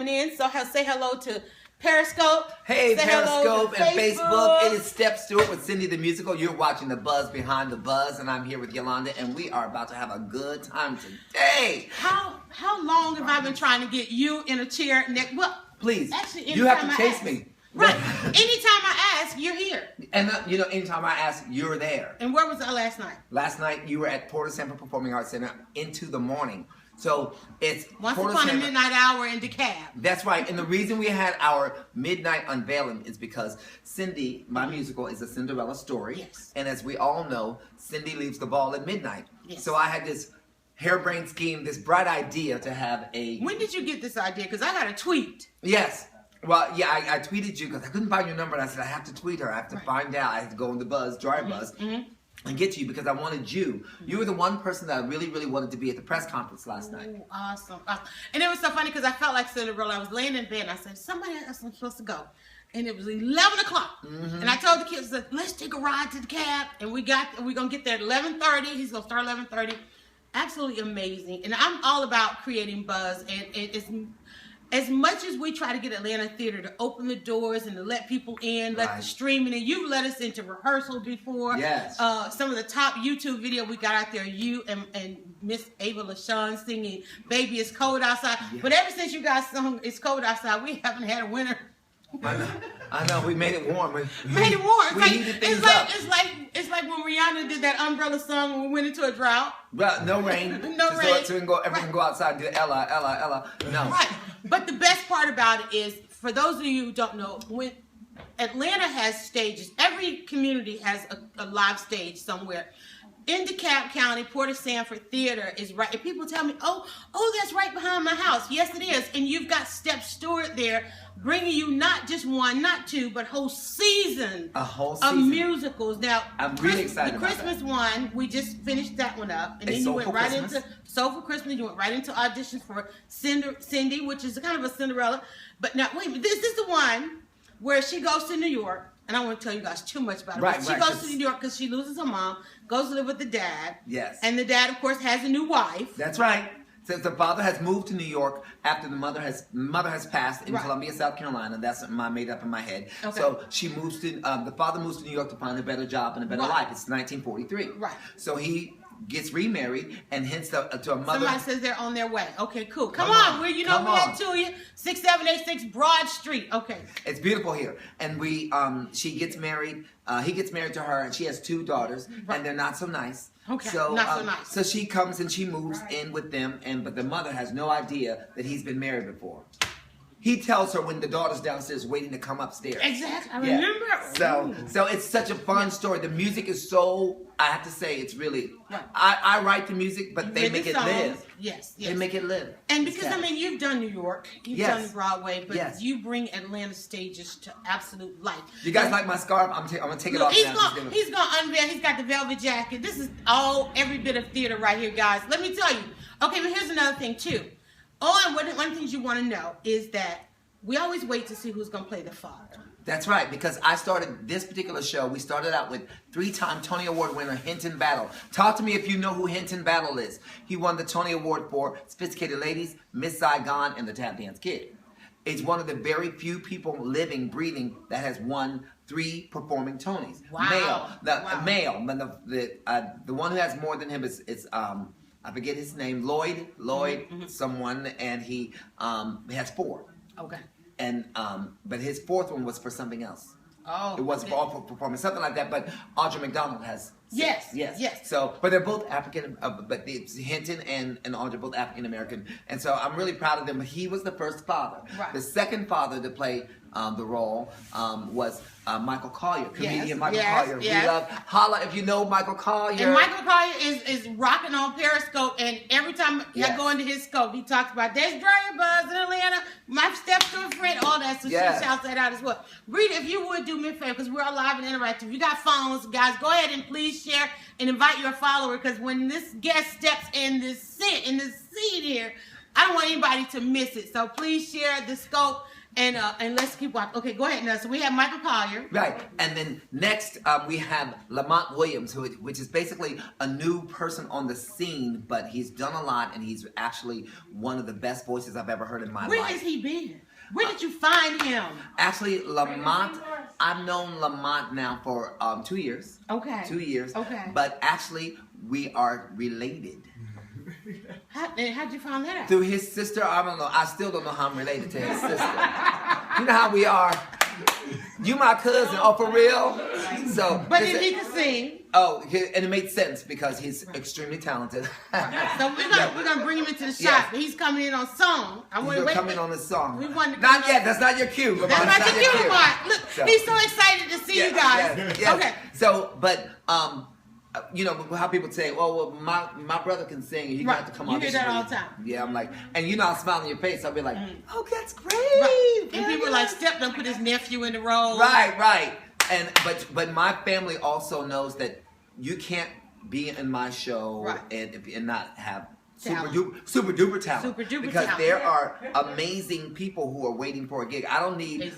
coming in. So say hello to Periscope. Hey, say Periscope and Facebook. It is Stepp Stewart with Cindy the Musical. You're watching The Buzz Behind the Buzz, and I'm here with Yolanda, and we are about to have a good time today. How long have I been trying to get you in a chair? Well, please, actually, you have to chase me. Right. Anytime I ask, you're here. And anytime I ask, you're there. And where was I last night? Last night you were at Porter Sanford Performing Arts Center into the morning. So it's Once Upon a Midnight Hour in DeKalb. That's right. And the reason we had our midnight unveiling is because Cindy, my musical, is a Cinderella story. Yes. And as we all know, Cindy leaves the ball at midnight. Yes. So I had this harebrained scheme, this bright idea to have a... When did you get this idea? Because I got a tweet. Yes. Well, yeah, I tweeted you because I couldn't find your number. And I said, I have to tweet her. I have to find out. I have to go on the Buzz, DryerBuzz, and get to you because I wanted you. You were the one person that I really, really wanted to be at the press conference last night. Ooh, awesome. And it was so funny because I felt like Cinderella. I was laying in bed and I said, somebody else I'm supposed to go. And it was 11 o'clock. And I told the kids, let's take a ride to the cab. And we're going to get there at 11:30. He's going to start 11:30. Absolutely amazing. And I'm all about creating buzz. And it's... As much as we try to get Atlanta Theater to open the doors and to let people in, let the streaming in, you've let us into rehearsal before. Yes. Some of the top YouTube video we got out there, you and Miss Ava LaShawn singing "Baby It's Cold Outside." Yeah. But ever since you guys sung "It's Cold Outside," we haven't had a winter. I know. We made it warm. We heated things up. It's like when Rihanna did that Umbrella song when we went into a drought. Well, no rain. So everyone can go outside and do Ella, Ella, Ella. No. Right. But the best part about it is, for those of you who don't know, when Atlanta has stages, every community has a live stage somewhere. In DeKalb County, Porter Sanford Theater is right. And people tell me, oh, that's right behind my house. Yes, it is. And you've got Stepp Stewart there bringing you not just one, not two, but whole season of musicals. Now, I'm really excited about the Christmas one, we just finished that one up. And then you went right into Soulful Christmas. You went right into auditions for Cindy, which is kind of a Cinderella. But now, wait a minute. This is the one where she goes to New York. And I won't tell you guys too much about it. Right, she goes to New York because she loses her mom, goes to live with the dad. Yes. And the dad, of course, has a new wife. That's right. Since the father has moved to New York after the mother has passed in Columbia, South Carolina. That's something I made up in my head. Okay. So she moves to the father moves to New York to find a better job and a better life. It's 1943. Right. So he gets remarried, and hence to a mother. Somebody says they're on their way. Okay, cool. Come on. We're at 6786 Broad Street. Okay. It's beautiful here, and she gets married. He gets married to her, and she has 2 daughters, and they're not so nice. Okay. So, not so nice. So she comes and she moves in with them, but the mother has no idea that he's been married before. He tells her when the daughter's downstairs waiting to come upstairs. Exactly. I remember. So it's such a fun story. The music is so, I have to say, it's really, I write the music, but they make it live. Yes. They make it live. And because, you've done New York, you've done Broadway, but you bring Atlanta stages to absolute life. You guys like my scarf? I'm going to take it off now. He's going to unveil. He's got the velvet jacket. This is every bit of theater right here, guys. Let me tell you. Okay, but here's another thing, too. And one of the things you want to know is that we always wait to see who's going to play the father. That's right, because I started this particular show. We started out with 3-time Tony Award winner Hinton Battle. Talk to me if you know who Hinton Battle is. He won the Tony Award for Sophisticated Ladies, Miss Saigon, and the Tap Dance Kid. It's one of the very few people living, breathing, that has won 3 performing Tonys. Wow. Male. The one who has more than him is I forget his name, Lloyd, someone, and he has 4. Okay. And but his 4th one was for something else. Oh. It was for performance, something like that. But Audra McDonald has 6. Yes. So, but they're both African. But it's Hinton and Audra both African American, and so I'm really proud of them. But he was the first father. Right. The second father to play the role was Michael Collier, comedian Michael Collier. We love holla if you know Michael Collier. And Michael Collier is rocking on Periscope, and every time I go into his scope, he talks about there's DryerBuzz in Atlanta, my Stepp Stewart friend, all that. So she shouts that out as well. Rita, if you would do me a favor, because we're all live and interactive. If you got phones, guys, go ahead and please share and invite your follower, because when this guest steps in this seat here, I don't want anybody to miss it. So please share the scope. And let's keep watching. Okay, go ahead now. So we have Michael Collier. Right. And then next we have LaMont Williams, which is basically a new person on the scene, but he's done a lot and he's actually one of the best voices I've ever heard in my life. Where has he been? Where did you find him? Actually, LaMont, I've known LaMont now for 2 years. Okay. 2 years. Okay. But actually, we are related. How'd you find that out? Through his sister. I don't know. I still don't know how I'm related to his sister. You know how we are. You my cousin. Oh, for real? So. But then he can sing. Oh, and it made sense because he's extremely talented. So we're gonna bring him into the shop. Yes. He's coming in on song. He's coming on the song. We want to not yet. That's not your cue. That's not your cue, Mark. Look, so. He's so excited to see you guys. Yes. Okay. So, but you know how people say, "Oh, well, my brother can sing, and he got to come on." You hear that all the time. Yeah, I'm like, and you know, I'll smile on your face. I'll be like, "Oh, that's great." Right. And people are like, Stepp done put his nephew in the role. Right. And but my family also knows that you can't be in my show and not have super duper talent. Because there are amazing people who are waiting for a gig. I don't need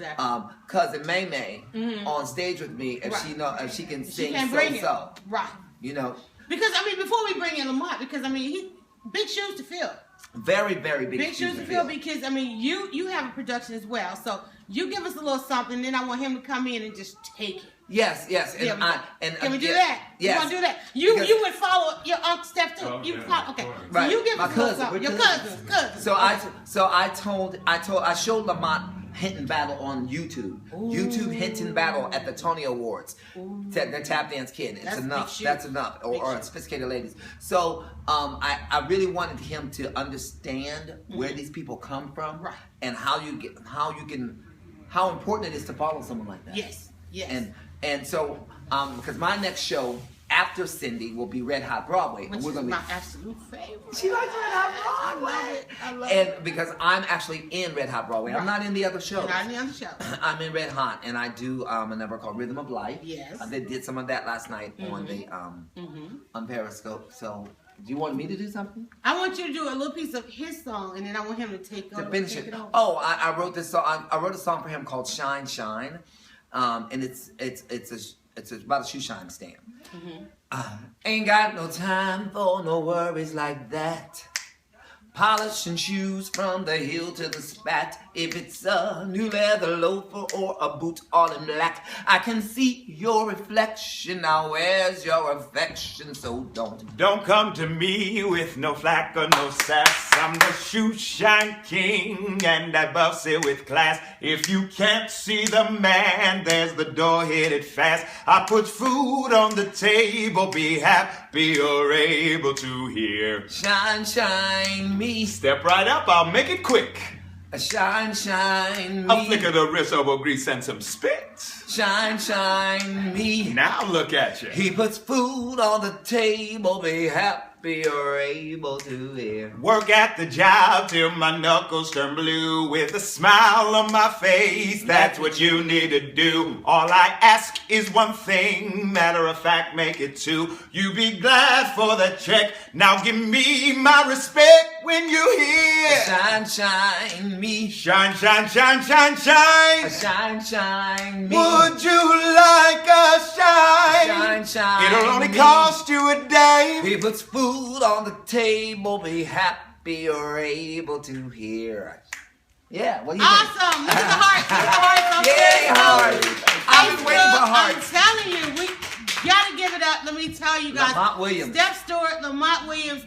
cousin May May on stage with me if she can sing so. Right. You know. Because I mean, before we bring in LaMont, because I mean, he big shoes to fill. Very, very big shoes to fill. Because I mean, you have a production as well, so you give us a little something, then I want him to come in and just take it. Yes. And can we do that? Yes. You want to do that? You would follow your Uncle Stepp too. You follow, okay. So you give us a little something. Your cousin. So I showed LaMont Hinton Battle on YouTube. YouTube Hinton Battle at the Tony Awards. The tap dance kid. It's enough. That's enough. Or sophisticated ladies. So I really wanted him to understand where these people come from and how important it is to follow someone like that. Yes. And so because my next show after Cindy will be Red Hot Broadway. Which is my absolute favorite. She likes Red Hot Broadway. I love it. And because I'm actually in Red Hot Broadway. I'm not in the other shows. You're not in the other shows. I'm in Red Hot, and I do a number called Rhythm of Life. Yes. They did some of that last night on the on Periscope. So, do you want me to do something? I want you to do a little piece of his song, and then I want him to take over. To finish it. Oh, I wrote this song. I wrote a song for him called Shine Shine, and it's about a shoe shine stand. Ain't got no time for no worries like that. Polishing shoes from the heel to the spat. If it's a new leather loafer or a boot all in black, I can see your reflection. Now where's your affection? So don't come to me with no flack or no sass. I'm the shoe shine king, and I bust it with class. If you can't see the man, there's the door, hit it fast. I put food on the table, be happy you're able to hear. Shine, shine me. Step right up, I'll make it quick. Shine, shine me. A flick of the wrist, elbow grease, and some spit. Shine, shine me. Now look at you. He puts food on the table, be happy you're able to hear. Work at the job till my knuckles turn blue. With a smile on my face, that's what you need to do. All I ask is one thing, matter of fact, make it two. You be glad for the check, now give me my respect when you hear. Shine, shine me. Shine, shine, shine, shine, shine. Shine, shine me. Would you like a shine? Shine, shine. It'll only cost you a dime. He puts food on the table, be happy you're able to hear. Yeah, what do you think? Awesome. Look at the heart. Yay, heart. I've been waiting for hearts. I'm telling you, we gotta give it up. Let me tell you guys. LaMont Williams. Stepp Stewart, LaMont Williams.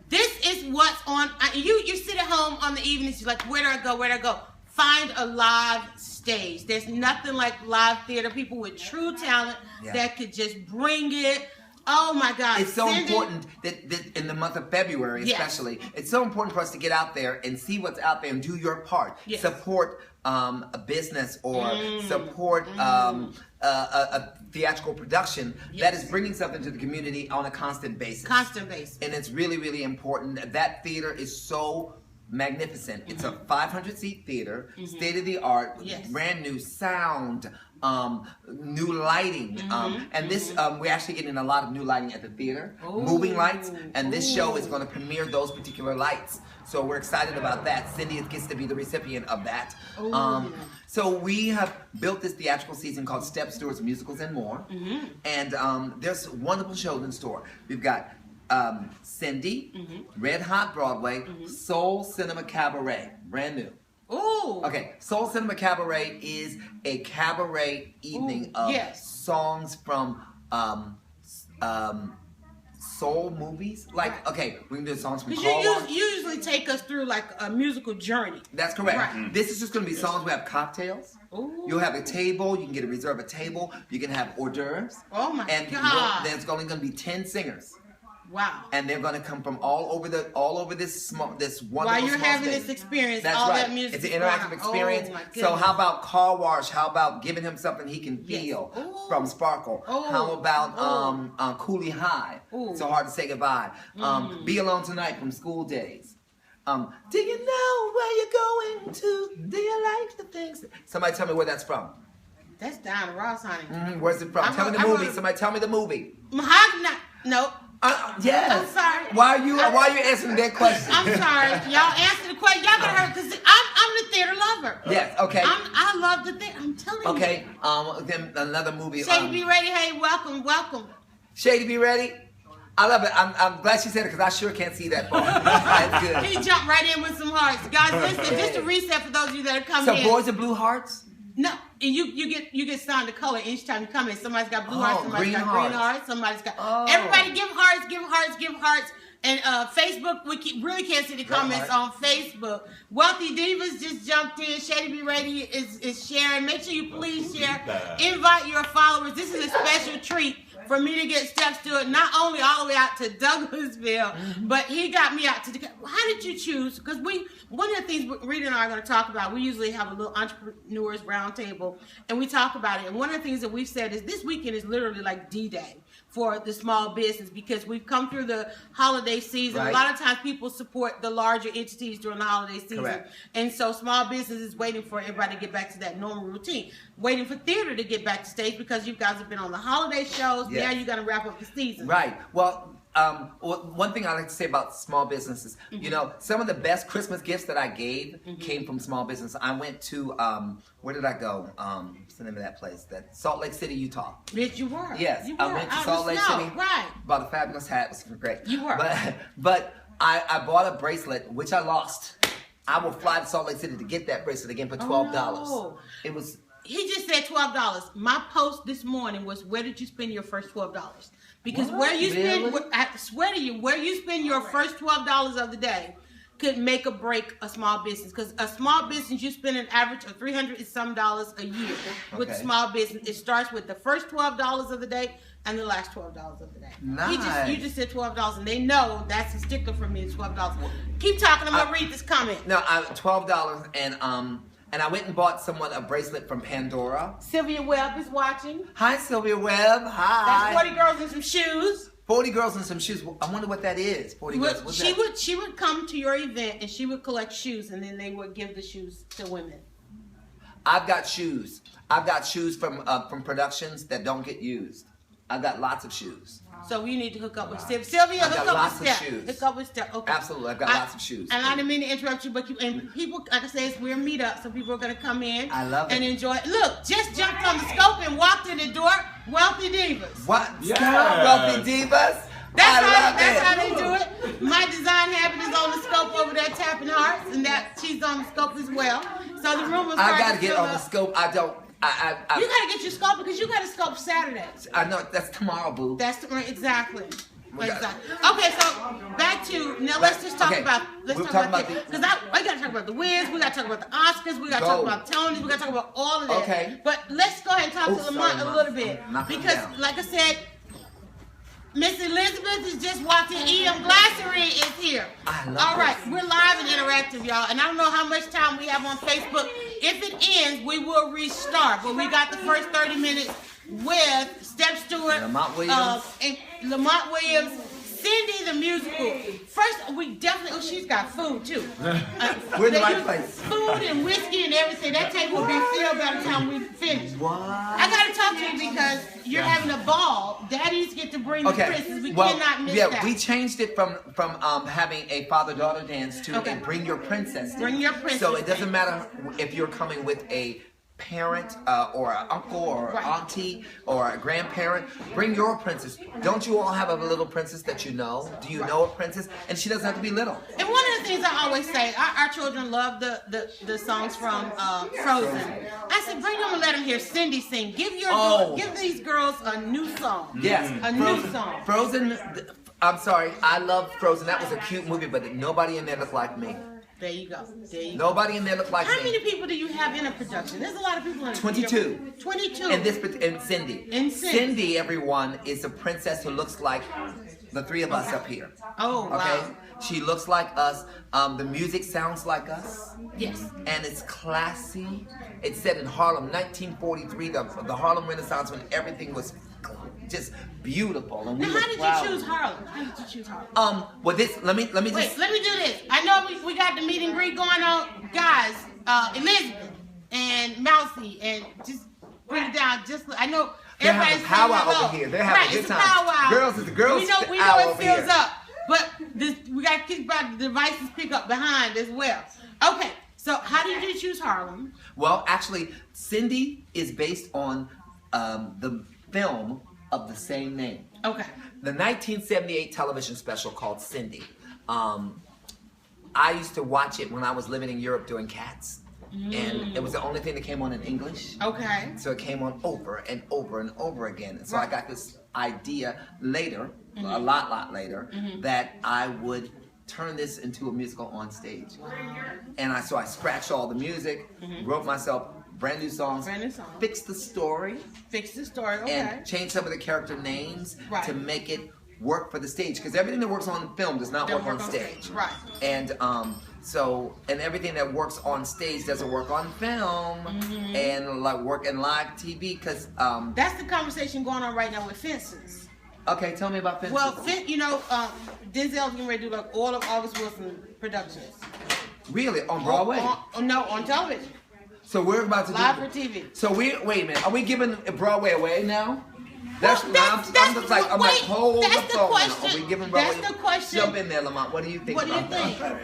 This is what's on. You sit at home on the evenings, you're like, where do I go? Where do I go? Find a live stage. There's nothing like live theater. People with true talent that could just bring it. Oh my God. It's so important that in the month of February especially, it's so important for us to get out there and see what's out there and do your part. Yes. Support a business or support a theatrical production that is bringing something to the community on a constant basis. Constant basis. And it's really, really important. That theater is so magnificent. It's a 500-seat theater, state of the art, brand new sound, new lighting, and this we're actually getting a lot of new lighting at the theater, moving lights, and this show is going to premiere those particular lights. So we're excited about that. Cindy gets to be the recipient of that. So we have built this theatrical season called Stepp Stewart's Musicals and More, and there's wonderful shows in store. We've got Cindy, Red Hot Broadway, Soul Cinema Cabaret, brand new. Ooh. Okay, Soul Cinema Cabaret is a cabaret evening of songs from soul movies. Like, okay, we can do songs from Because you usually take us through like a musical journey. That's correct. Right. This is just going to be songs. We have cocktails. Ooh. You'll have a table. You can get a reserve a table. You can have hors d'oeuvres. Oh my and God. There's only going to be 10 singers. Wow. And they're going to come from all over this wonderful While you're having stage. this experience, That's all right. that music. It's an interactive experience. Oh, my so goodness. how about Car Wash? How about Giving Him Something He Can Feel from Sparkle? How about Coolie High? So Hard to Say Goodbye. Be Alone Tonight from School Days. Do you know where you're going to? Do you like the things? Somebody tell me where that's from. That's Diana Ross, honey. Where's it from? Tell me the movie. Somebody tell me the movie. Mahogany. No. Yes. I'm sorry. Why are you answering that question? I'm sorry. Y'all answer the question. Y'all gonna hurt because I'm the theater lover. Yes. Okay. I love the theater. I'm telling you. Okay. Then another movie. Shady, be ready. Hey, welcome. Shady, be ready. I love it. I'm glad she said it because I sure can't see that far. That's good. He jumped right in with some hearts, guys. Listen, just a reset for those of you that are coming in. So Boys of Blue Hearts. No, you get signed to color each time you come in. Somebody's got blue hearts, somebody's got green hearts, somebody's got. Everybody give hearts. And Facebook, we really can't see the comments on Facebook. Wealthy Divas just jumped in. Shady Be Ready is sharing. Make sure you please share. Invite your followers. This is a special treat for me to get Stepp Stewart not only all the way out to Douglasville, but he got me out to the. How did you choose? Because one of the things Rita and I are going to talk about, we usually have a little entrepreneurs roundtable, and we talk about it. And one of the things that we've said is this weekend is literally like D-Day for the small business because we've come through the holiday season. Right. A lot of times people support the larger entities during the holiday season. Correct. And so small business is waiting for everybody to get back to that normal routine. Waiting for theater to get back to stage because you guys have been on the holiday shows. Yes. Now you got to wrap up the season. Right. Well, one thing I like to say about small businesses, you know, some of the best Christmas gifts that I gave came from small business. I went to, where did I go? What's the name of that place? That Salt Lake City, Utah. Yes, you were. Yes, you I went to Salt Lake City. Right. Bought a fabulous hat. It was great. You were. But I bought a bracelet, which I lost. I will fly to Salt Lake City to get that bracelet again for $12. no. It was. He just said $12. My post this morning was, where did you spend your first $12? Because where you spend, I swear to you, where you spend your first $12 of the day could make or break a small business. Because a small business, you spend an average of $300 and some a year with a small business. It starts with the first $12 of the day and the last $12 of the day. Nice. You just said $12, and they know that's a sticker for me. It's $12. Keep talking. I'm gonna read this comment. No, $12 and I went and bought someone a bracelet from Pandora. Sylvia Webb is watching. Hi, Sylvia Webb. Hi. That's 40 girls in some shoes. 40 girls in some shoes. I wonder what that is. 40 girls. What's that? She would come to your event and she would collect shoes and then they would give the shoes to women. I've got shoes. I've got shoes from productions that don't get used. I've got lots of shoes. So you need to hook up with Sylvia. Sylvia, hook up with Stepp. Hook up with Stepp. Okay. Absolutely, I've got lots of shoes. And I didn't mean to interrupt you, but people, like I said, it's we're meetup, so people are going to come in. I love it. And enjoy it. Look, just jumped on the scope and walked in the door. Wealthy Divas. What? Yes. Wealthy Divas? That's how they do it. My design habit is on the scope over there tapping hearts, and that she's on the scope as well. So the room was. I got to get on the scope. I don't. You gotta get your scope because you got a scope Saturday. I know that's tomorrow, boo. That's exactly. Okay, so back to now. Let's just talk about. Let's talk about because we gotta talk about the Wiz. We gotta talk about the Oscars. We gotta talk about Tony's. We gotta talk about all of that. Okay. But let's go ahead and talk to Lamont a little bit because, like I said, Miss Elizabeth is just walked in. E.M. Glassery is here. All right, we're live and interactive, y'all. And I don't know how much time we have on Facebook. If it ends, we will restart. But we got the first 30 minutes with Stepp Stewart, LaMont Williams, Cindy the musical. First, we definitely. Oh, she's got food too. We're in the right place. Food and whiskey and everything. That table will be filled by the time we finish. What? I gotta talk to you because you're having a ball. Daddies get to bring the princess. We cannot miss that. We changed it from having a father-daughter dance to a bring your princess. Bring your princess. So it doesn't matter if you're coming with a parent or an uncle or auntie or a grandparent. Bring your princess. Don't you all have a little princess that you know? Do you know a princess? And she doesn't have to be little. And one of the things I always say, our children love the songs from Frozen. I said, bring them and let them hear Cindy sing. Give these girls a new song. Yes, new song. Frozen. I'm sorry, I love Frozen. That was a cute movie, but nobody in there looked like me. There you go. Nobody in there looked like me. How many people do you have in a production? There's a lot of people in 22. 22. And Cindy. Cindy, everyone, is a princess who looks like the three of us up here. Oh, wow. Okay? She looks like us. The music sounds like us. Yes. And it's classy. It's set in Harlem, 1943, the Harlem Renaissance, when everything was just beautiful. And now, how did you choose Harlem? Well, let me do this. I know we got the meet and greet going on, guys. Elizabeth and Mousy, and just bring it down. I know everybody's having a powwow over here. They're having a good time. Powwow. Girls is the girls. We know it fills up, but we got to keep the devices pick up behind as well. Okay, so how did you choose Harlem? Well, actually, Cindy is based on the film of the same name. Okay. The 1978 television special called Cindy. I used to watch it when I was living in Europe doing Cats. And it was the only thing that came on in English. Okay. So it came on over and over and over again. And so I got this idea later, a lot later, that I would turn this into a musical on stage. And so I scratched all the music, wrote myself brand new songs, fixed the story, okay, and changed some of the character names to make it work for the stage, because everything that works on film does not work on stage. Right. And and everything that works on stage doesn't work on film and work in live TV, because that's the conversation going on right now with Fences. Okay, tell me about Fences. Well, Denzel's getting ready to do all of August Wilson productions. Really? On Broadway? No, on television. So we're about to live for TV. So wait a minute. Are we giving Broadway away now? I'm like, hold the phone now. Are we giving Broadway? That's the question. Jump in there, Lamont. What do you think about that?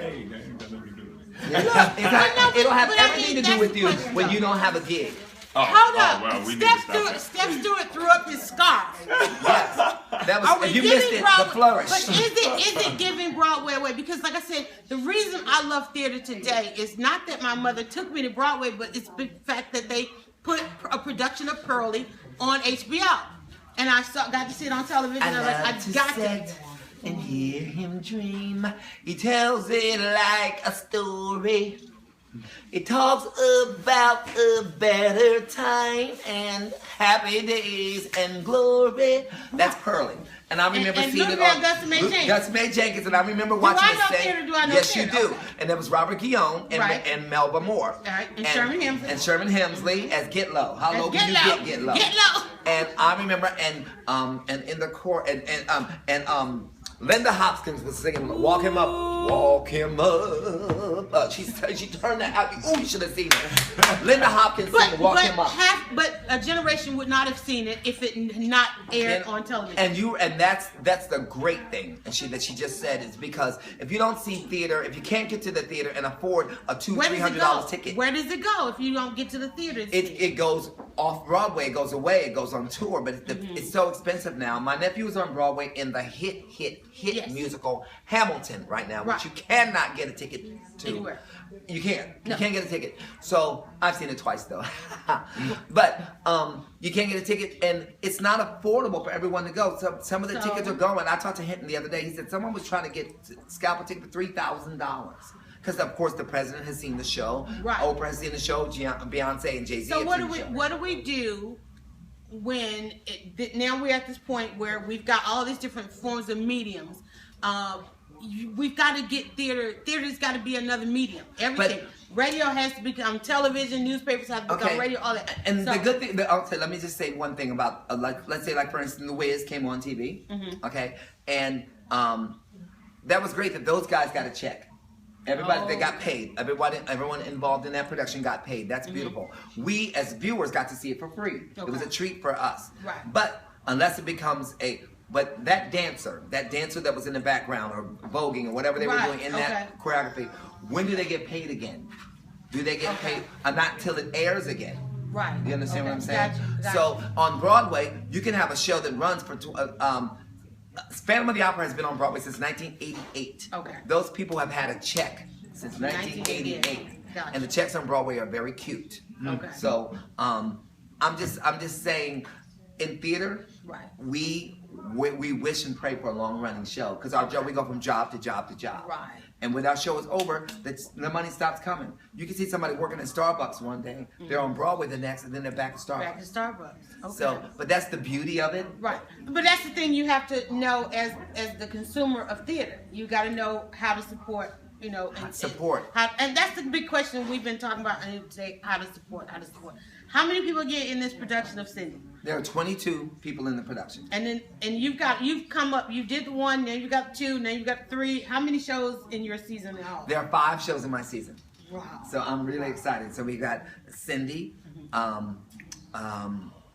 It'll have everything to do with you when you don't have a gig. Hold up. Well, Stepp Stewart threw up his scarf. Yes. That was, you missed it, the flourish. But is it giving Broadway away? Because like I said, the reason I love theater today is not that my mother took me to Broadway, but it's the fact that they put a production of Pearlie on HBO. And I got to see it on television. And I got to and hear him dream. He tells it like a story. It talks about a better time and happy days and glory. That's Pearlie. And I remember seeing it on Gus May Jenkins, and I remember watching it say, yes, you do. And there was Robert Guillaume and Melba Moore. And Sherman Hemsley. And Sherman Hemsley as Get Low. How low can you get Low? Get Low. And I remember, and in the chorus, and Linda Hopkins was singing Walk Him Up, Walk Him Up. She turned that out. Oh, you should have seen it. Linda Hopkins singing Walk Him Up. But a generation would not have seen it if it not aired on television. And that's the great thing that she just said, is because if you don't see theater, if you can't get to the theater and afford a $200-$300 ticket, where does it go if you don't get to the theater? It goes off Broadway, it goes away, it goes on tour, but it's so expensive now. My nephew is on Broadway in the hit musical Hamilton right now, which you cannot get a ticket to. Anywhere. You can't. You can't get a ticket. So I've seen it twice though. But you can't get a ticket, and it's not affordable for everyone to go. So some of the tickets are going. I talked to Hinton the other day. He said someone was trying to scalp a ticket for $3,000. Because of course the president has seen the show, Oprah has seen the show, Beyonce and Jay-Z. So what do we do when now we're at this point where we've got all these different forms of mediums? We've got to get theater. Theater's got to be another medium. Everything. Radio has to become television. Newspapers have to become radio. All that. And the good thing, let me just say one thing about let's say for instance, The Wiz came on TV. Okay, and that was great that those guys got a check. Everybody, they got paid. Everyone involved in that production got paid. That's beautiful. We, as viewers, got to see it for free. Okay. It was a treat for us. Right. But unless it becomes but that dancer that was in the background or voguing or whatever they were doing in that choreography, when do they get paid again? Do they get paid? Not until it airs again. Right. You understand what I'm saying? Gotcha. So on Broadway, you can have a show that runs for Phantom of the Opera has been on Broadway since 1988. Okay. Those people have had a check since 1988. Gotcha. And the checks on Broadway are very cute. Okay. So I'm just saying, in theater, we wish and pray for a long running show because our job, we go from job to job to job. Right. And when our show is over, the money stops coming. You can see somebody working at Starbucks one day, they're on Broadway the next, and then they're back at Starbucks. Back to Starbucks. Okay. So, but that's the beauty of it. Right. But that's the thing you have to know as the consumer of theater. You got to know how to support, and that's the big question we've been talking about today, how to support. How many people get in this production of Cindy? There are 22 people in the production. And you've come up, you did the one, now you got two, now you got three. How many shows in your season at all? There are 5 shows in my season. Wow. So I'm really excited. So we got Cindy,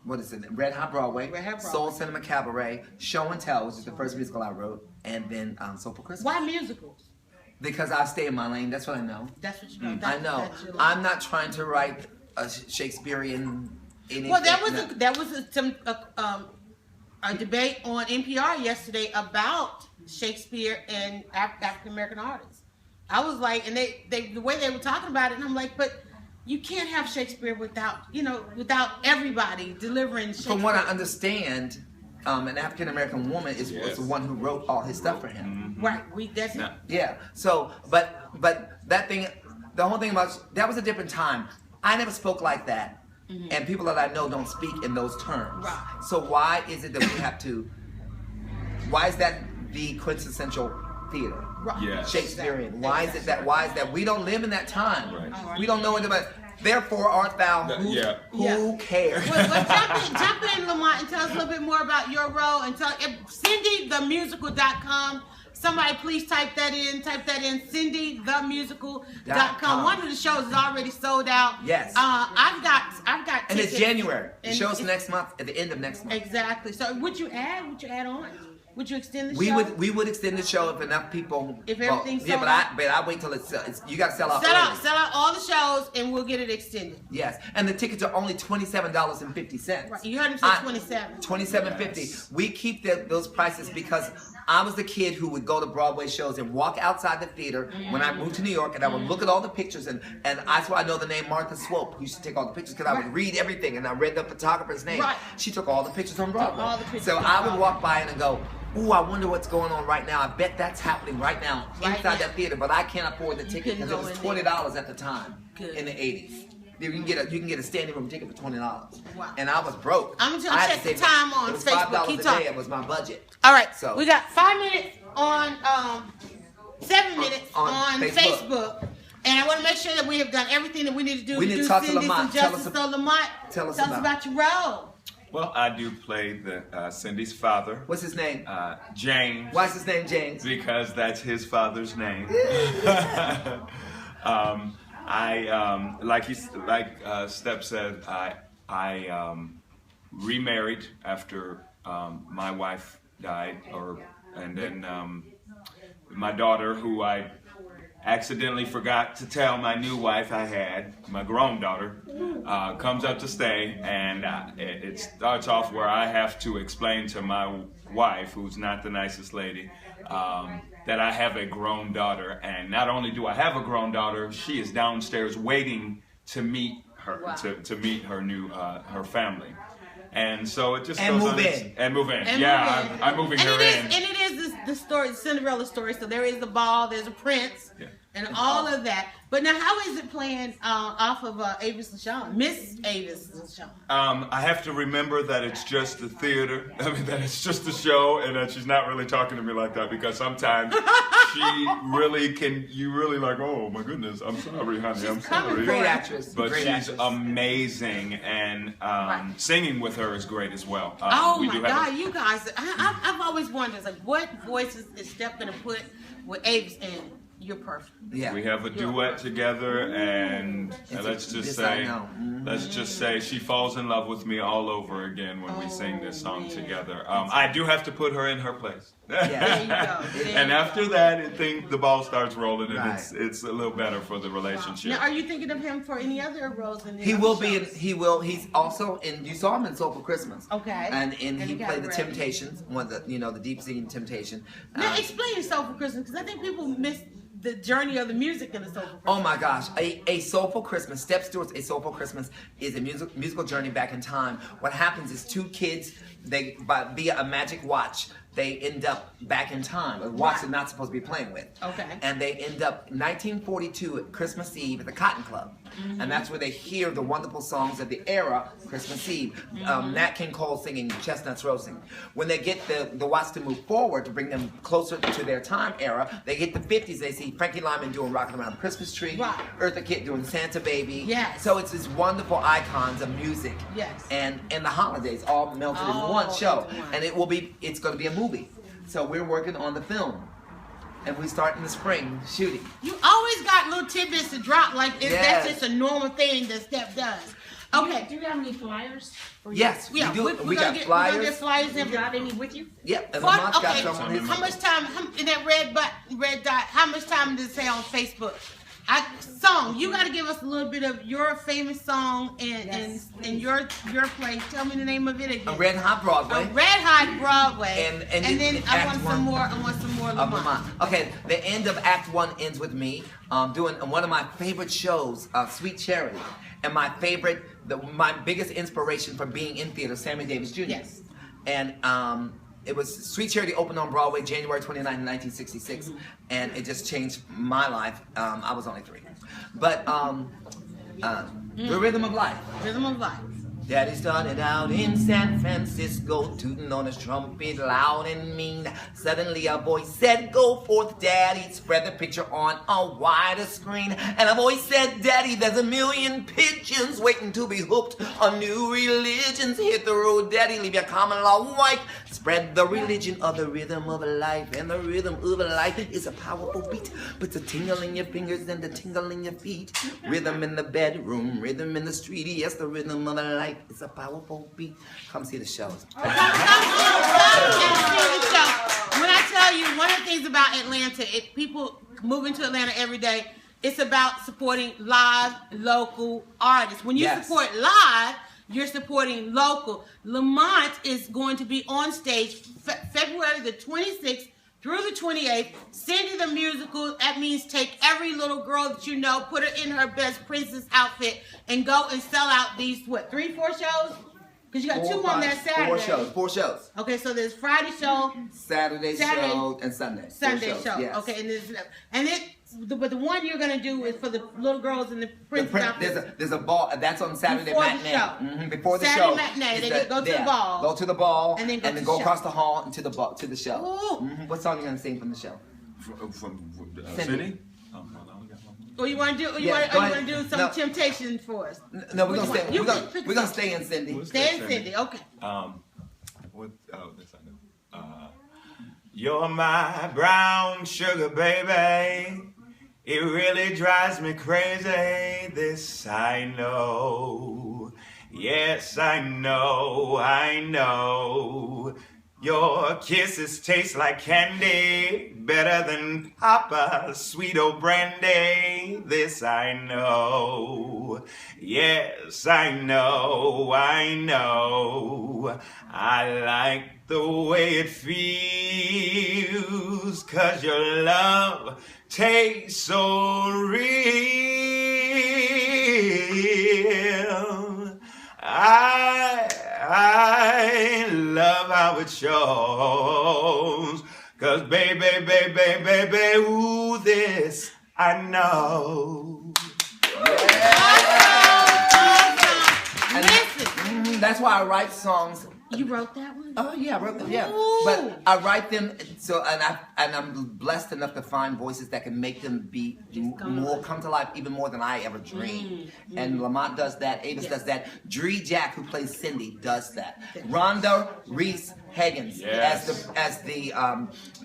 what is it? Red Hot Broadway, Soul Cinema Cabaret, Show and Tell, which is the first musical I wrote, and then Soulful Christmas. Why musicals? Because I stay in my lane. That's what I know. That's what you know. I know. I'm not trying to write a Shakespearean anything. Well, there was a debate on NPR yesterday about Shakespeare and African American artists. I was like, and the way they were talking about it, and I'm like, but you can't have Shakespeare without everybody delivering Shakespeare. From what I understand, an African American woman was the one who wrote all his stuff for him. Right. That's it. Yeah. So, but that thing, the whole thing about that was a different time. I never spoke like that, and people that I know don't speak in those terms. Right. So why is it that we have to? Why is that the quintessential theater? Right. Yes. Shakespearean. Why is it that? Why is that? We don't live in that time. Right. We don't know anything about. Therefore, art thou? Who cares? Well, jump in, LaMont, and tell us a little bit more about your role. And tell CindyTheMusical.com. Somebody please type that in. CindyTheMusical.com. One of the shows is already sold out. Yes. I've got tickets. And it's January. The show's next month, at the end of next month. Exactly. So would you add on? Would you extend the show? We would extend the show if enough people. If everything's sold out. But I wait till it's you got to sell out. Sell out all the shows, and we'll get it extended. Yes, and the tickets are only $27.50. Right, you heard him say $27. $27.50. We keep those prices because I was the kid who would go to Broadway shows and walk outside the theater when I moved to New York, and I would look at all the pictures, and that's why I know the name Martha Swope, who used to take all the pictures, because I would read everything, and I read the photographer's name. Right. She took all the pictures on Broadway. So I would walk by and go, ooh, I wonder what's going on right now. I bet that's happening right now inside that theater, but I can't afford the ticket because it was $20 at the time in the 80s. You can get a standing room ticket for $20. Wow. And I was broke. I'm just gonna check the time on Facebook. Keep talking. It was my budget. All right. So we got 5 minutes on 7 minutes on Facebook. And I want to make sure that we have done everything that we need to do to talk Cindy to LaMont. some justice. So LaMont, tell us about your role. Well, I do play Cindy's father. What's his name? James. Why's his name James? Because that's his father's name. Like Stepp said, I remarried after my wife died, and then my daughter, who I accidentally forgot to tell my new wife I had, my grown daughter, comes up to stay, and it starts off where I have to explain to my wife, who's not the nicest lady, that I have a grown daughter, and not only do I have a grown daughter, she is downstairs waiting to meet her, to meet her new her family. And so it just goes move on. in. And move in. I'm moving her in. And it is the story, the Cinderella story. So there is the ball, there's a prince, and all of that. But now, how is it playing off of Avis LaShawn, Miss Avis LaShawn? I have to remember that it's just the theater. I mean, that it's just a show, and that she's not really talking to me like that, because sometimes she really can. You really like. Oh my goodness! I'm sorry, honey. I'm sorry. Great actress. But great she's actress. amazing, and singing with her is great as well. Oh my God, you guys! I've always wondered, like, what voices is Stepp gonna put with Avis, and you're perfect. Yeah. We have a duet together, and let's just say, she falls in love with me all over again when we sing this song together. I do have to put her in her place. There you go. And after that, the ball starts rolling, and it's a little better for the relationship. Now, are you thinking of him for any other roles in the He will be. He's also in. You saw him in Soul for Christmas. Okay. And he played the Temptations, one of the deep singing Temptation. Now, explain Soul for Christmas, because I think people miss the journey of the music in the Soulful Christmas. Oh my gosh, a Soulful Christmas, Stepp Stewart's A Soulful Christmas is a musical journey back in time. What happens is two kids, via a magic watch, they end up back in time. A watch they're not supposed to be playing with. Okay. And they end up 1942 at Christmas Eve at the Cotton Club. Mm-hmm. And that's where they hear the wonderful songs of the era, Christmas Eve. Nat King Cole singing Chestnuts Roasting. When they get the watch to move forward to bring them closer to their time era, they get the 50s, they see Frankie Lyman doing Rockin' Around the Christmas Tree, Eartha Kitt doing Santa Baby. Yes. So it's these wonderful icons of music. Yes. And the holidays all melted in one show. And it's going to be a movie. So we're working on the film. And we start in the spring shooting. You always got little tidbits to drop, like that's just a normal thing that Stepp does. Okay. Do you have any flyers? Yes, we do. We got flyers. We're gonna get flyers. You got any with you? Yep. And LaMont's got some on his. How much time in that red dot? How much time does it say on Facebook? Song. You got to give us a little bit of your famous song and your play. Tell me the name of it again. A Red Hot Broadway. A Red Hot Broadway. And then I want some more. I want some more LaMont. Okay. The end of Act 1 ends with me doing one of my favorite shows, Sweet Charity, and my biggest inspiration for being in theater, Sammy Davis Jr. Yes. And it was Sweet Charity opened on Broadway January 29, 1966, and it just changed my life. I was only 3. But The Rhythm of Life. Rhythm of Life. Daddy started out in San Francisco, tooting on his trumpet loud and mean. Suddenly a voice said, "Go forth, Daddy, spread the picture on a wider screen." And a voice said, "Daddy, there's a million pigeons waiting to be hooked on new religions. Hit the road, Daddy, leave your common law wife. Spread the religion of the rhythm of life." And the rhythm of life is a powerful beat. Puts a tingle in your fingers and a tingle in your feet. Rhythm in the bedroom, rhythm in the street. Yes, the rhythm of life. It's a powerful beat. Come see the shows. When I tell you, one of the things about Atlanta, people moving to Atlanta every day, it's about supporting live, local artists. When you support live, you're supporting local. LaMont is going to be on stage February the 26th through the 28th. Cindy the Musical. That means take every little girl that you know, put her in her best princess outfit, and go and sell out these, 3, 4 shows? Because you got 2 on there Saturday. 4 shows. Okay, so there's Friday show, Saturday show, and Sunday. Sunday show. Yes. Okay, but the one you're gonna do is for the little girls in the princess outfit. There's a ball that's on Saturday before matinee. The show. Before the Saturday show. Matinee. They go to the ball. Go to the ball, and then go across the hall and to the show. Ooh. What song are you gonna sing from the show? From Cindy. Or you want to do some Temptation for us? No, we're gonna stay in Cindy. Stay in Cindy. Okay. This I know. You're my brown sugar baby. It really drives me crazy. This I know. Yes, I know. Your kisses taste like candy, better than Papa's sweet old brandy. This I know. Yes, I know. I like the way it feels, 'cause your love tastes so real. I love how it shows, 'cause baby, ooh, this I know. Listen. That's why I write songs You wrote that one? Oh yeah, I wrote them. Yeah, Ooh. but I write them so, and I'm blessed enough to find voices that can make them be come to life even more than I ever dreamed. And Lamont does that. Avis does that. Dree Jack, who plays Cindy, does that. Rhonda Reese Higgins as the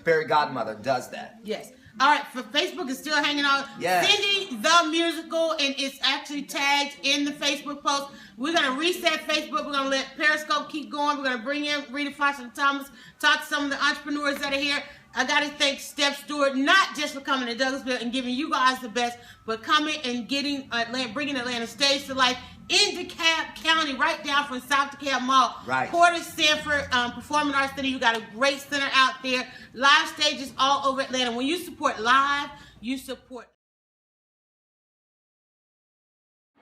fairy godmother does that. Yes. All right, for Facebook is still hanging on. Yes. Cindy the Musical, and it's actually tagged in the Facebook post. We're going to reset Facebook. We're going to let Periscope keep going. We're going to bring in Rita Foster Thomas, talk to some of the entrepreneurs that are here. I got to thank Stepp Stewart, not just for coming to Douglasville and giving you guys the best, but coming and bringing Atlanta stage to life in DeKalb County, right down from South DeKalb Mall. Right. Porter Sanford Performing Arts Center. You got a great center out there. Live stages all over Atlanta. When you support live, you support.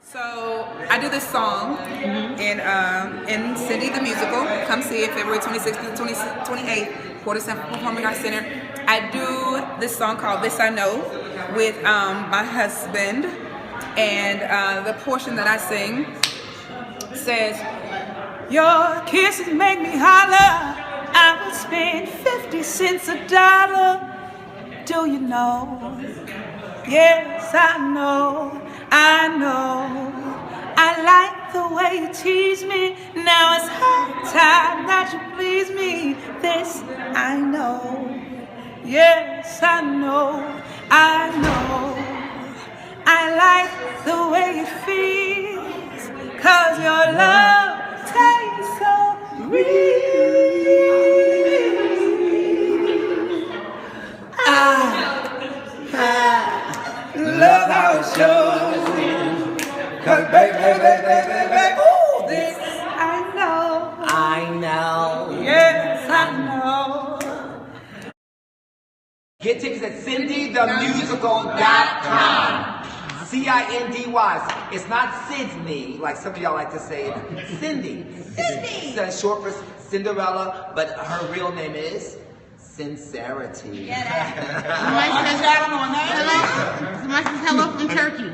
So I do this song in Cindy the Musical. Come see it February 26th to 28th, Porter Sanford Performing Arts Center. I do this song called This I Know with my husband, and the portion that I sing says, your kisses make me holler, I would spend 50 cents a dollar. Do you know? Yes, I know. I like the way you tease me. Now it's high time that you please me. This I know. Yes, I know. I like the way it feels, 'cause your love tastes so real. I love how it shows, 'cause baby, ooh, this I know. I know. Yes, I know. Get tickets at cindythemusical.com. CINDY. It's not Sydney, like some of y'all like to say. It's Cindy. Cindy. It's short for Cinderella, but her real name is Sincerity. Somebody says hello from Turkey.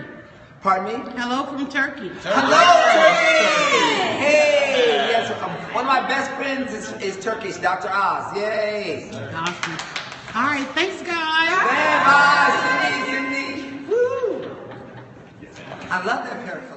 Pardon me? Hello from Turkey. Hello, Turkey! Hey! Yes, one of my best friends is Turkish, Dr. Oz. Yay! Awesome. All right, thanks, guys. Bye, Cindy. Woo! I love that haircut.